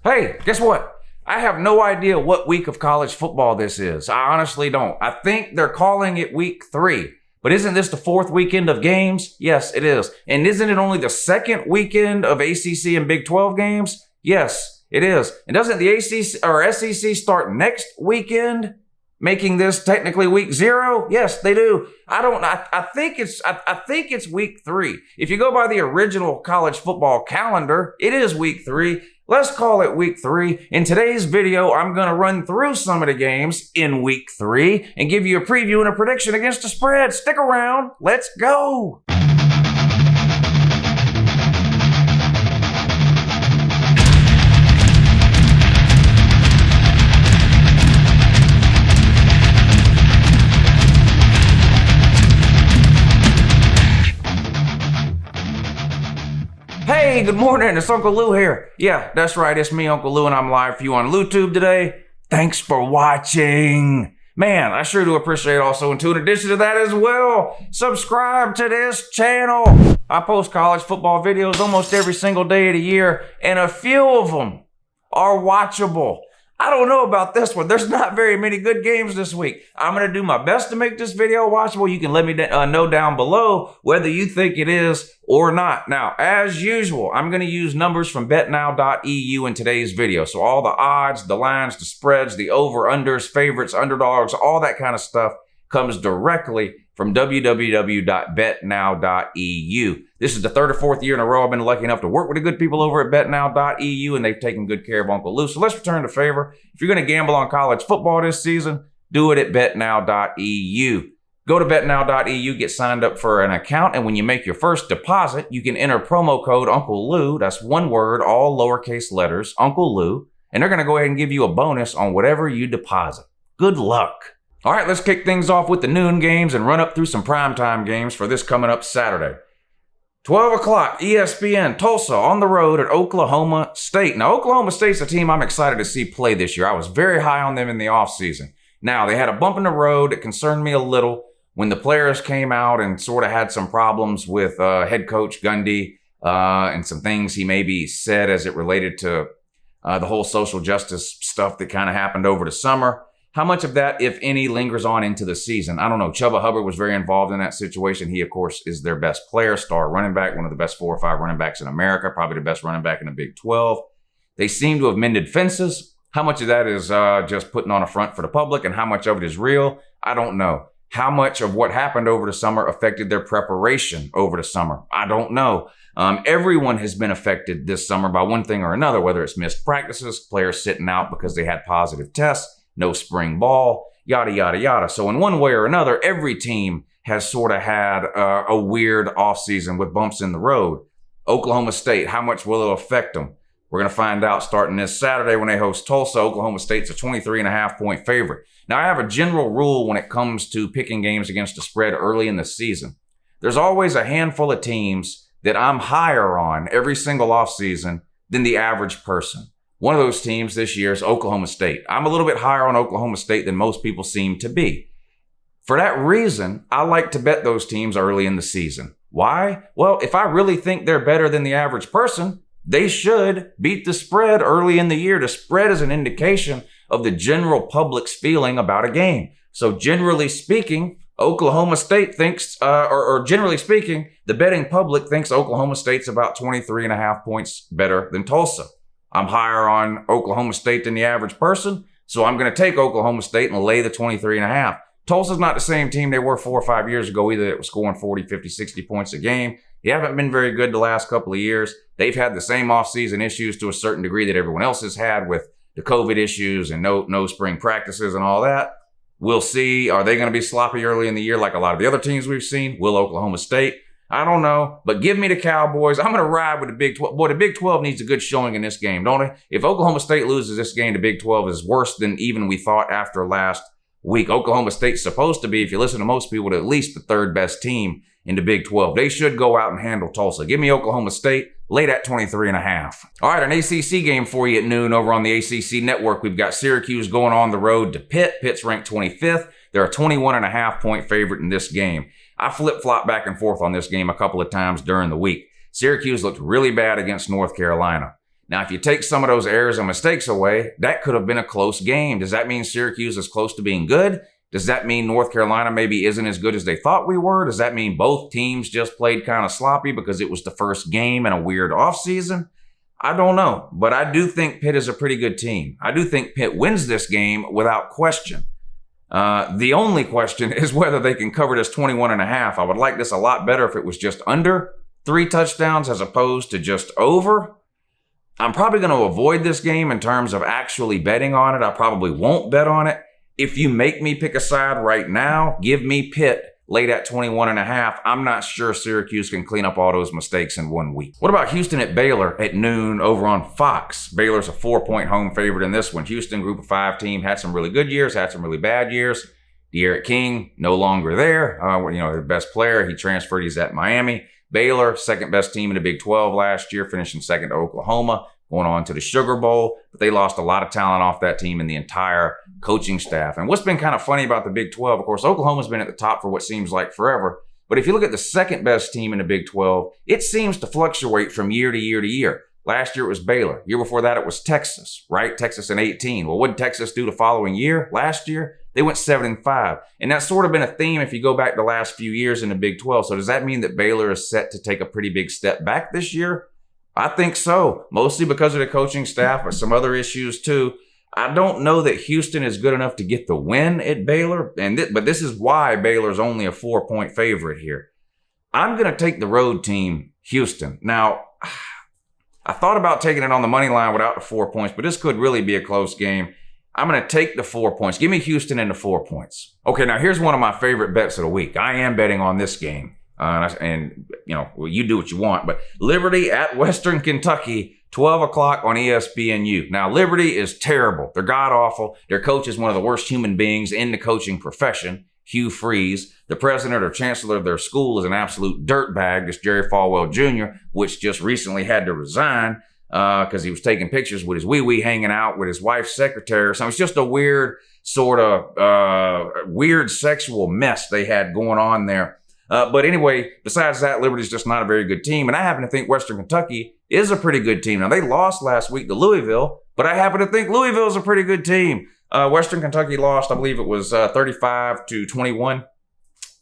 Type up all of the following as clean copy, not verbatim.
Hey, guess what? I have no idea what week of college football this is. I honestly don't. I think they're calling it week 3. But isn't this the 4th weekend of games? Yes, it is. And isn't it only the 2nd weekend of ACC and Big 12 games? Yes, it is. And doesn't the ACC or SEC start next weekend, making this technically week 0? Yes, they do. I think it's week 3. If you go by the original college football calendar, it is week 3. Let's call it week 3. In today's video, I'm going to run through some of the games in week 3 and give you a preview and a prediction against the spread. Stick around. Let's go. Hey, good morning, it's Uncle Lou here. Yeah, that's right, it's me, Uncle Lou, and I'm live for you on LouTube today. Thanks for watching. Man, I sure do appreciate also, and to in addition to that as well, subscribe to this channel. I post college football videos almost every single day of the year, and a few of them are watchable. I don't know about this one. There's not very many good games this week. I'm going to do my best to make this video watchable. You can let me know down below whether you think it is or not. Now, as usual, I'm going to use numbers from betnow.eu in today's video. So all the odds, the lines, the spreads, the over-unders, favorites, underdogs, all that kind of stuff comes directly from www.betnow.eu. This is the 3rd or 4th year in a row I've been lucky enough to work with the good people over at betnow.eu, and they've taken good care of Uncle Lou. So let's return the favor. If you're going to gamble on college football this season, do it at betnow.eu. Go to betnow.eu, get signed up for an account, and when you make your first deposit, you can enter promo code Uncle Lou. That's one word, all lowercase letters, Uncle Lou, and they're going to go ahead and give you a bonus on whatever you deposit. Good luck. All right, let's kick things off with the noon games and run up through some primetime games for this coming up Saturday. 12 o'clock, ESPN, Tulsa on the road at Oklahoma State. Now, Oklahoma State's a team I'm excited to see play this year. I was very high on them in the offseason. Now, they had a bump in the road that concerned me a little when the players came out and sort of had some problems with head coach Gundy and some things he maybe said as it related to the whole social justice stuff that kind of happened over the summer. How much of that, if any, lingers on into the season? I don't know. Chuba Hubbard was very involved in that situation. He, of course, is their best player, star running back, one of the best 4 or 5 running backs in America, probably the best running back in the Big 12. They seem to have mended fences. How much of that is just putting on a front for the public, and how much of it is real? I don't know. How much of what happened over the summer affected their preparation over the summer? I don't know. Everyone has been affected this summer by one thing or another, whether it's missed practices, players sitting out because they had positive tests, no spring ball, yada, yada, yada. So in one way or another, every team has sort of had a weird offseason with bumps in the road. Oklahoma State, how much will it affect them? We're going to find out starting this Saturday when they host Tulsa. Oklahoma State's a 23.5-point favorite. Now, I have a general rule when it comes to picking games against the spread early in the season. There's always a handful of teams that I'm higher on every single offseason than the average person. One of those teams this year is Oklahoma State. I'm a little bit higher on Oklahoma State than most people seem to be. For that reason, I like to bet those teams early in the season. Why? Well, if I really think they're better than the average person, they should beat the spread early in the year. The spread is an indication of the general public's feeling about a game. So generally speaking, Oklahoma State thinks, or generally speaking, the betting public thinks Oklahoma State's about 23.5 points better than Tulsa. I'm higher on Oklahoma State than the average person, so I'm going to take Oklahoma State and lay the 23.5. Tulsa's not the same team they were 4 or 5 years ago either that was scoring 40, 50, 60 points a game. They haven't been very good the last couple of years. They've had the same offseason issues to a certain degree that everyone else has had with the COVID issues and no spring practices and all that. We'll see. Are they going to be sloppy early in the year like a lot of the other teams we've seen? Will Oklahoma State? I don't know, but give me the Cowboys. I'm going to ride with the Big 12. Boy, the Big 12 needs a good showing in this game, don't it? If Oklahoma State loses this game, the Big 12 is worse than even we thought after last week. Oklahoma State's supposed to be, if you listen to most people, at least the 3rd best team in the Big 12. They should go out and handle Tulsa. Give me Oklahoma State. Lay that 23.5. All right, an ACC game for you at noon over on the ACC network. We've got Syracuse going on the road to Pitt. Pitt's ranked 25th. They're a 21.5-point favorite in this game. I flip-flop back and forth on this game a couple of times during the week. Syracuse looked really bad against North Carolina. Now, if you take some of those errors and mistakes away, that could have been a close game. Does that mean Syracuse is close to being good? Does that mean North Carolina maybe isn't as good as they thought we were? Does that mean both teams just played kind of sloppy because it was the first game in a weird offseason? I don't know, but I do think Pitt is a pretty good team. I do think Pitt wins this game without question. The only question is whether they can cover this 21.5. I would like this a lot better if it was just under 3 touchdowns as opposed to just over. I'm probably going to avoid this game in terms of actually betting on it. I probably won't bet on it. If you make me pick a side right now, give me Pitt late at 21.5. I'm not sure Syracuse can clean up all those mistakes in 1 week. What about Houston at Baylor at noon over on Fox? Baylor's a 4-point home favorite in this one. Houston, group of 5 team, had some really good years, had some really bad years. De'Aaron King, no longer there. Their best player, he transferred, he's at Miami. Baylor, second best team in the Big 12 last year, finishing second to Oklahoma, going on to the Sugar Bowl. But they lost a lot of talent off that team and the entire coaching staff. And what's been kind of funny about the Big 12, of course, Oklahoma's been at the top for what seems like forever. But if you look at the second best team in the Big 12, it seems to fluctuate from year to year to year. Last year it was Baylor. Year before that it was Texas, right? Texas in 18. Well, what did Texas do the following year? Last year, they went 7-5. And that's sort of been a theme if you go back the last few years in the Big 12. So does that mean that Baylor is set to take a pretty big step back this year? I think so, mostly because of the coaching staff, but some other issues too. I don't know that Houston is good enough to get the win at Baylor, but this is why Baylor's only a 4-point favorite here. I'm going to take the road team, Houston. Now, I thought about taking it on the money line without the 4 points, but this could really be a close game. I'm going to take the 4 points. Give me Houston and the 4 points. Okay, now here's one of my favorite bets of the week. I am betting on this game. You do what you want, but Liberty at Western Kentucky, 12 o'clock on ESPNU. Now, Liberty is terrible. They're god-awful. Their coach is one of the worst human beings in the coaching profession, Hugh Freeze. The president or chancellor of their school is an absolute dirtbag, this Jerry Falwell Jr., which just recently had to resign because he was taking pictures with his wee-wee hanging out with his wife's secretary. So it's just a weird sort of weird sexual mess they had going on there. But anyway, besides that, Liberty's just not a very good team. And I happen to think Western Kentucky is a pretty good team. Now, they lost last week to Louisville, but I happen to think Louisville's a pretty good team. Western Kentucky lost, I believe it was 35-21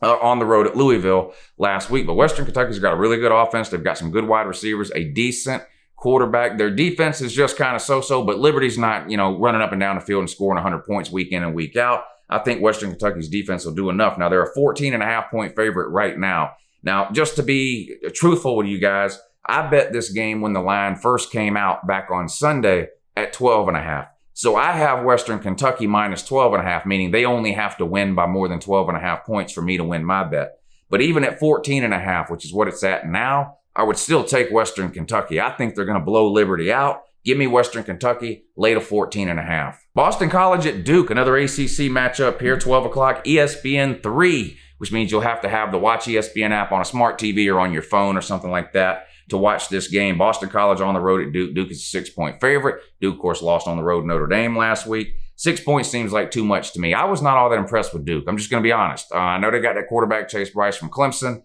on the road at Louisville last week. But Western Kentucky's got a really good offense. They've got some good wide receivers, a decent quarterback. Their defense is just kind of so-so, but Liberty's not, running up and down the field and scoring 100 points week in and week out. I think Western Kentucky's defense will do enough. Now, they're a 14.5-point favorite right now. Now, just to be truthful with you guys, I bet this game when the line first came out back on Sunday at 12.5. So I have Western Kentucky minus 12.5, meaning they only have to win by more than 12.5 points for me to win my bet. But even at 14.5, which is what it's at now, I would still take Western Kentucky. I think they're going to blow Liberty out. Give me Western Kentucky, late of 14.5. Boston College at Duke, another ACC matchup here, 12 o'clock, ESPN 3, which means you'll have to have the Watch ESPN app on a smart TV or on your phone or something like that to watch this game. Boston College on the road at Duke. Duke is a 6-point favorite. Duke, of course, lost on the road to Notre Dame last week. 6 points seems like too much to me. I was not all that impressed with Duke. I'm just going to be honest. I know they got that quarterback, Chase Bryce from Clemson.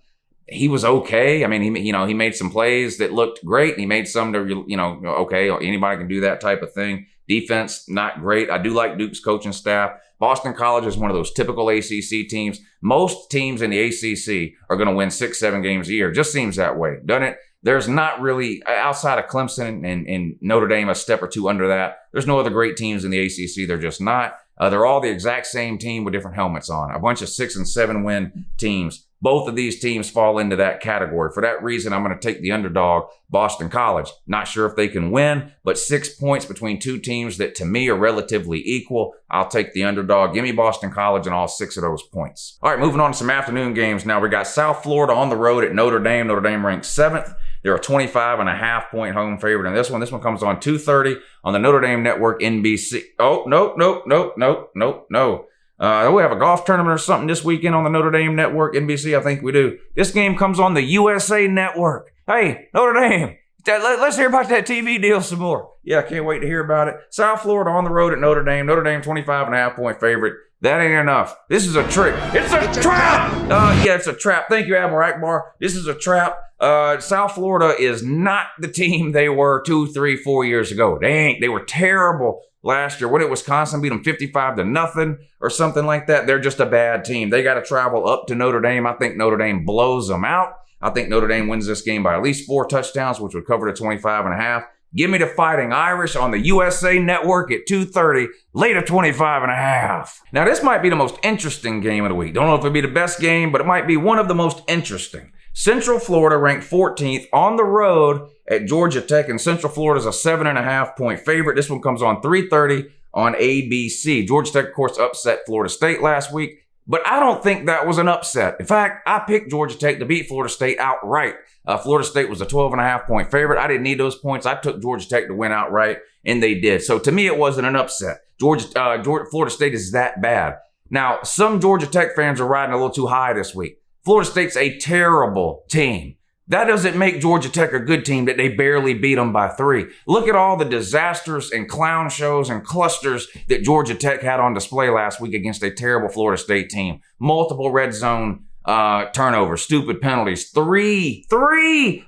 He was okay. I mean, he made some plays that looked great, and he made some that, okay, anybody can do that type of thing. Defense, not great. I do like Duke's coaching staff. Boston College is one of those typical ACC teams. Most teams in the ACC are going to win 6-7 games a year. Just seems that way, doesn't it? There's not really, outside of Clemson and Notre Dame, a step or two under that, there's no other great teams in the ACC. They're just not. They're all the exact same team with different helmets on. A bunch of 6 and 7 win teams. Both of these teams fall into that category. For that reason, I'm going to take the underdog, Boston College. Not sure if they can win, but 6 points between two teams that to me are relatively equal. I'll take the underdog. Give me Boston College and all 6 of those points. All right, moving on to some afternoon games. Now we got South Florida on the road at Notre Dame. Notre Dame ranked 7th. They're a 25.5-point home favorite in this one. This one comes on 2:30 on the Notre Dame Network, NBC. Oh, nope. We have a golf tournament or something this weekend on the Notre Dame Network, NBC. I think we do. This game comes on the USA Network. Hey, Notre Dame, Let's hear about that TV deal some more. Yeah, I can't wait to hear about it. South Florida on the road at Notre Dame. Notre Dame 25.5-point favorite. That ain't enough. This is a trick. It's a trap. Yeah, it's a trap. Thank you, Admiral Akbar. This is a trap. South Florida is not the team they were 2, 3, 4 years ago. They ain't. They were terrible last year. What did Wisconsin beat them 55-0 or something like that? They're just a bad team. They got to travel up to Notre Dame. I think Notre Dame blows them out. I think Notre Dame wins this game by at least 4 touchdowns, which would cover the 25.5. Give me the Fighting Irish on the USA Network at 2:30, later 25.5. Now, this might be the most interesting game of the week. Don't know if it'll be the best game, but it might be one of the most interesting. Central Florida ranked 14th on the road at Georgia Tech, and Central Florida is a 7.5-point favorite. This one comes on 3:30 on ABC. Georgia Tech, of course, upset Florida State last week, but I don't think that was an upset. In fact, I picked Georgia Tech to beat Florida State outright. Florida State was a 12.5-point favorite. I didn't need those points. I took Georgia Tech to win outright, and they did. So to me, it wasn't an upset. Florida State is that bad. Now, some Georgia Tech fans are riding a little too high this week. Florida State's a terrible team. That doesn't make Georgia Tech a good team that they barely beat them by 3. Look at all the disasters and clown shows and clusters that Georgia Tech had on display last week against a terrible Florida State team. Multiple red zone turnovers, stupid penalties, 3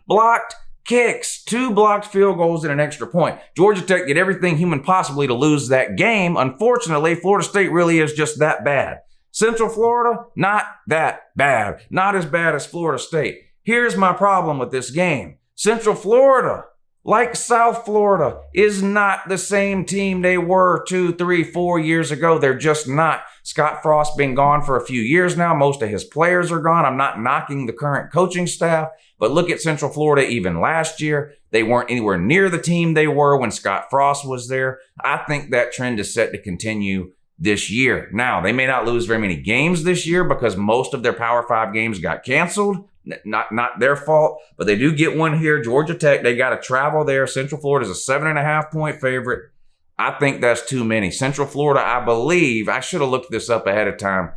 blocked kicks, 2 blocked field goals, and an extra point. Georgia Tech did everything human possibly to lose that game. Unfortunately, Florida State really is just that bad. Central Florida, not that bad. Not as bad as Florida State. Here's my problem with this game. Central Florida, like South Florida, is not the same team they were 2, 3, 4 years ago. They're just not. Scott Frost's been gone for a few years now. Most of his players are gone. I'm not knocking the current coaching staff, but look at Central Florida even last year. They weren't anywhere near the team they were when Scott Frost was there. I think that trend is set to continue this year. Now, they may not lose very many games this year because most of their Power 5 games got canceled. Not their fault, but they do get one here. Georgia Tech, they got to travel there. Central Florida is a 7.5-point favorite. I think that's too many. Central Florida, I believe, I should have looked this up ahead of time.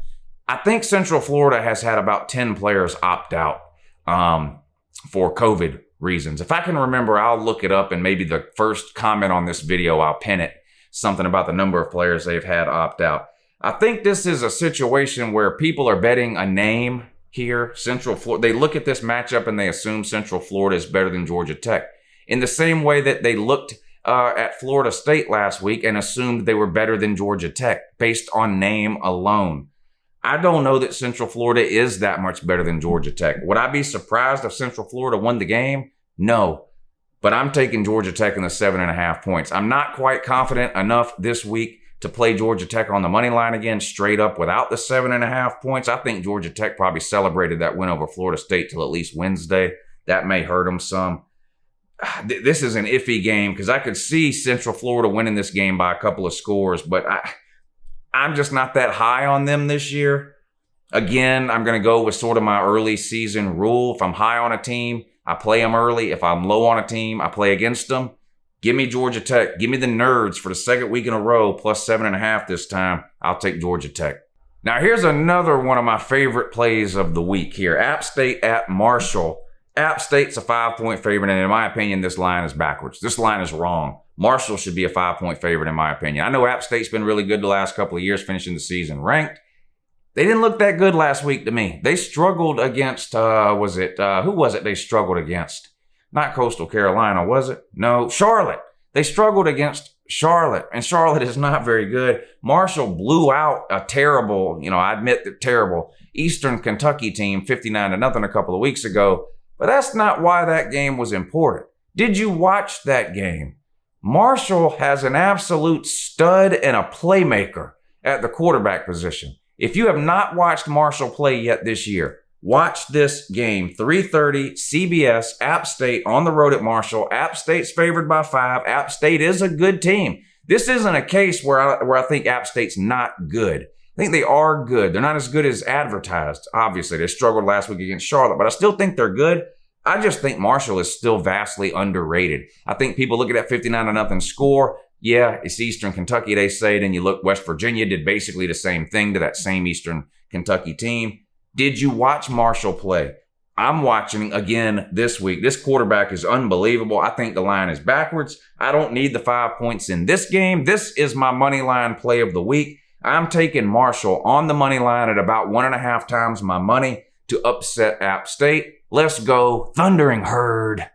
I think Central Florida has had about 10 players opt out for COVID reasons. If I can remember, I'll look it up, and maybe the first comment on this video, I'll pin it. Something about the number of players they've had opt out. I think this is a situation where people are betting a name here. Central Florida, they look at this matchup and they assume Central Florida is better than Georgia Tech. In the same way that they looked at Florida State last week and assumed they were better than Georgia Tech based on name alone. I don't know that Central Florida is that much better than Georgia Tech. Would I be surprised if Central Florida won the game? No. But I'm taking Georgia Tech in the 7.5 points. I'm not quite confident enough this week to play Georgia Tech on the money line again straight up without the 7.5 points. I think Georgia Tech probably celebrated that win over Florida State till at least Wednesday. That may hurt them some. This is an iffy game because I could see Central Florida winning this game by a couple of scores, but I'm just not that high on them this year. Again, I'm going to go with sort of my early season rule. If I'm high on a team, I play them early. If I'm low on a team, I play against them. Give me Georgia Tech. Give me the Nerds for the second week in a row, plus 7.5 this time. I'll take Georgia Tech. Now, here's another one of my favorite plays of the week here. App State at Marshall. App State's a 5-point favorite, and in my opinion, this line is backwards. This line is wrong. Marshall should be a 5-point favorite in my opinion. I know App State's been really good the last couple of years, finishing the season ranked. They didn't look that good last week to me. They struggled against, who was it they struggled against? Not Coastal Carolina, was it? No, Charlotte. They struggled against Charlotte, and Charlotte is not very good. Marshall blew out a terrible, I admit that terrible, Eastern Kentucky team 59-0 a couple of weeks ago. But that's not why that game was important. Did you watch that game? Marshall has an absolute stud and a playmaker at the quarterback position. If you have not watched Marshall play yet this year, watch this game. 3:30 CBS, App State on the road at Marshall. App State's favored by 5. App State is a good team. This isn't a case where I think App State's not good. I think they are good. They're not as good as advertised. Obviously, they struggled last week against Charlotte, but I still think they're good. I just think Marshall is still vastly underrated. I think people look at that 59-0 score. Yeah, it's Eastern Kentucky, they say. Then you look, West Virginia did basically the same thing to that same Eastern Kentucky team. Did you watch Marshall play? I'm watching again this week. This quarterback is unbelievable. I think the line is backwards. I don't need the 5 points in this game. This is my money line play of the week. I'm taking Marshall on the money line at about 1.5 times my money to upset App State. Let's go, Thundering Herd.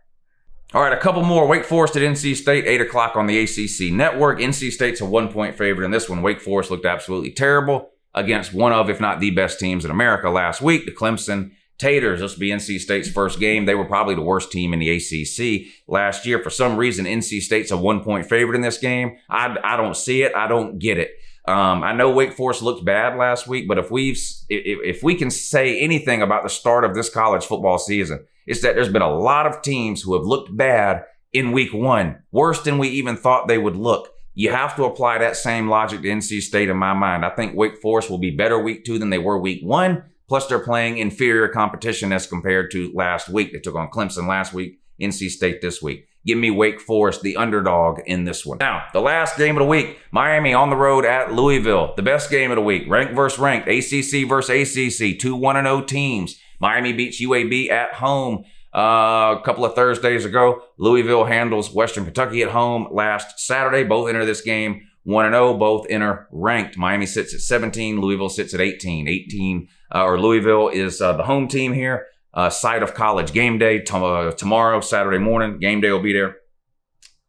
All right, a couple more. Wake Forest at NC State, 8 o'clock on the ACC Network. NC State's a 1-point favorite in this one. Wake Forest looked absolutely terrible against one of, if not the best teams in America last week, the Clemson Tigers. This will be NC State's first game. They were probably the worst team in the ACC last year. For some reason, NC State's a 1-point favorite in this game. I don't see it. I don't get it. I know Wake Forest looked bad last week, but if we can say anything about the start of this college football season, it's that there's been a lot of teams who have looked bad in week one, worse than we even thought they would look. You have to apply that same logic to NC State in my mind. I think Wake Forest will be better week 2 than they were week 1. Plus, they're playing inferior competition as compared to last week. They took on Clemson last week, NC State this week. Give me Wake Forest, the underdog in this one. Now, the last game of the week, Miami on the road at Louisville. The best game of the week, ranked versus ranked, ACC versus ACC, 2 1-0 teams. Miami beats UAB at home a couple of Thursdays ago. Louisville handles Western Kentucky at home last Saturday. Both enter this game 1-0, both enter ranked. Miami sits at 17, Louisville sits at 18. Louisville is the home team here. Site of College game day tomorrow, Saturday morning. Game day will be there.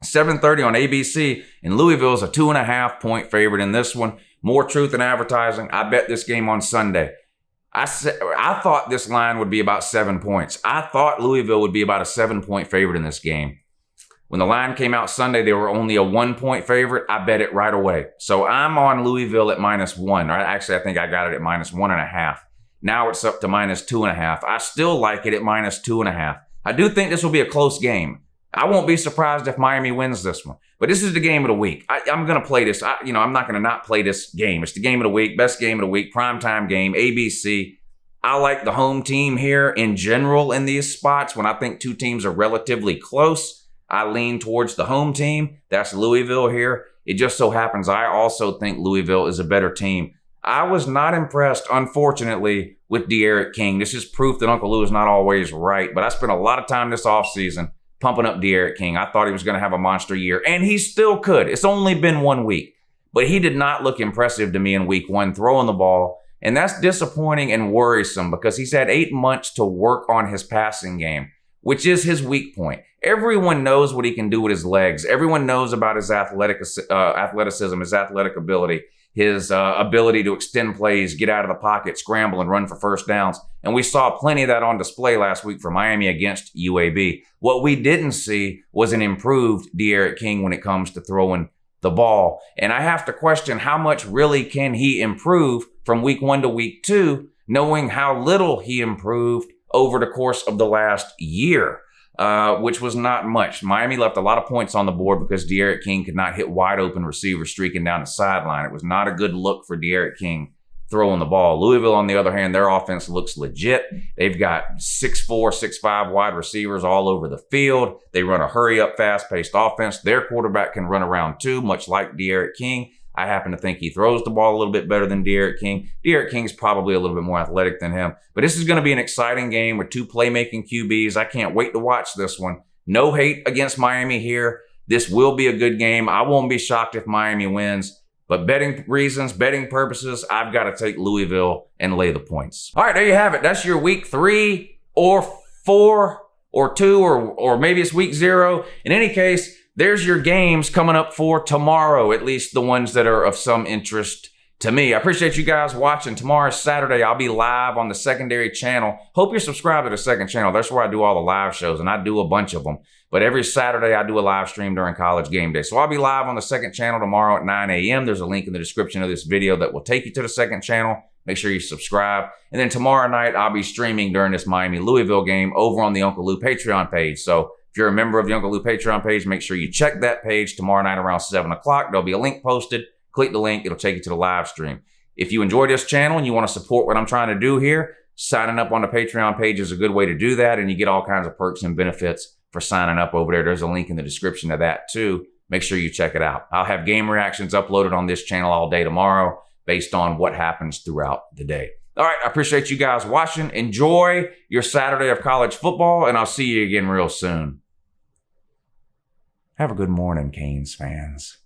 7:30 on ABC, and Louisville is a 2.5-point favorite in this one. More truth in advertising. I bet this game on Sunday. I thought this line would be about 7 points. I thought Louisville would be about a 7-point favorite in this game. When the line came out Sunday, they were only a 1-point favorite. I bet it right away. So I'm on Louisville at -1. Actually, I think I got it at -1.5. Now it's up to -2.5. I still like it at -2.5. I do think this will be a close game. I won't be surprised if Miami wins this one. But this is the game of the week. I'm going to play this. I'm not going to not play this game. It's the game of the week, best game of the week, primetime game, ABC. I like the home team here in general in these spots. When I think two teams are relatively close, I lean towards the home team. That's Louisville here. It just so happens I also think Louisville is a better team. I was not impressed, unfortunately, with D'Eriq King. This is proof that Uncle Lou is not always right. But I spent a lot of time this offseason pumping up D'Eriq King. I thought he was going to have a monster year, and he still could. It's only been 1 week. But he did not look impressive to me in week 1 throwing the ball. And that's disappointing and worrisome because he's had 8 months to work on his passing game, which is his weak point. Everyone knows what he can do with his legs. Everyone knows about his athleticism, his athletic ability, his ability to extend plays, get out of the pocket, scramble, and run for first downs. And we saw plenty of that on display last week for Miami against UAB. What we didn't see was an improved D'Eriq King when it comes to throwing the ball. And I have to question how much really can he improve from week 1 to week 2, knowing how little he improved over the course of the last year, which was not much. Miami left a lot of points on the board because D'Eriq King could not hit wide open receivers streaking down the sideline. It was not a good look for D'Eriq King throwing the ball. Louisville, on the other hand, their offense looks legit. They've got 6'4", 6'5" wide receivers all over the field. They run a hurry-up, fast-paced offense. Their quarterback can run around too, much like D'Eriq King. I happen to think he throws the ball a little bit better than D'Eriq King. D'Eriq King's probably a little bit more athletic than him. But this is going to be an exciting game with two playmaking QBs. I can't wait to watch this one. No hate against Miami here. This will be a good game. I won't be shocked if Miami wins. But betting reasons, betting purposes, I've got to take Louisville and lay the points. All right, there you have it. That's your week 3 or 4 or 2 or maybe it's week 0. In any case, there's your games coming up for tomorrow, at least the ones that are of some interest to me. I appreciate you guys watching. Tomorrow's Saturday. I'll be live on the secondary channel. Hope you're subscribed to the second channel. That's where I do all the live shows, and I do a bunch of them. But every Saturday, I do a live stream during college game day. So I'll be live on the second channel tomorrow at 9 a.m. There's a link in the description of this video that will take you to the second channel. Make sure you subscribe. And then tomorrow night, I'll be streaming during this Miami-Louisville game over on the Uncle Lou Patreon page. So if you're a member of the Uncle Lou Patreon page, make sure you check that page tomorrow night around 7 o'clock. There'll be a link posted. Click the link. It'll take you to the live stream. If you enjoy this channel and you want to support what I'm trying to do here, signing up on the Patreon page is a good way to do that, and you get all kinds of perks and benefits for signing up over there. There's a link in the description of that too. Make sure you check it out. I'll have game reactions uploaded on this channel all day tomorrow based on what happens throughout the day. All right, I appreciate you guys watching. Enjoy your Saturday of college football, and I'll see you again real soon. Have a good morning, Canes fans.